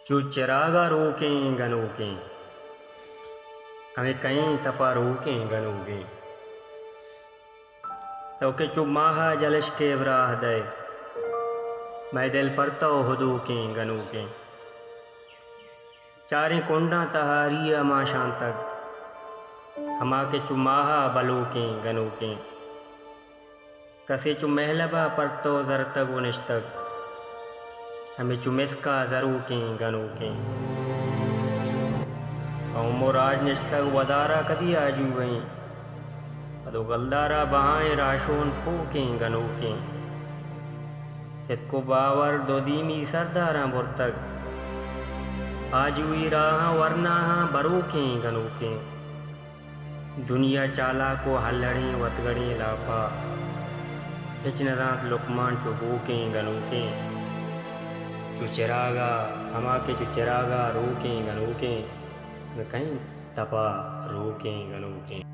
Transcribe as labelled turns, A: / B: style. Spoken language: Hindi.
A: चु चिरागा रोकें गनोकें, हमें कहीं तपा रोकें गनोगे। तो के चु माहा जलश के वराह दे, मैं दिल परतो हुदू के गनोके। चारें कुंडा तहारी अमा शान तक, हमा के चु माहा बलो के गनोके। कसे चु महलबा परतो जरतग उनिश्तक, हमें चुमिस्का जरू के गनू के। मोराज निश्तक वदारा कदी आजू गई, अदो गलदारा बहाए राशोन पो के गनू के। सितको बावर दो दीमी सरदारा बुरतक, आजुई राह वरना बरो के गनू के। दुनिया चाला को हल्लड़े वतगड़े लापा, हिचनदात लुकमान चुबो के गनू के। चु चिरागा हमा के चु चिरागा रोकें गनोकें, मैं कहीं तपा रोकें गनोकें।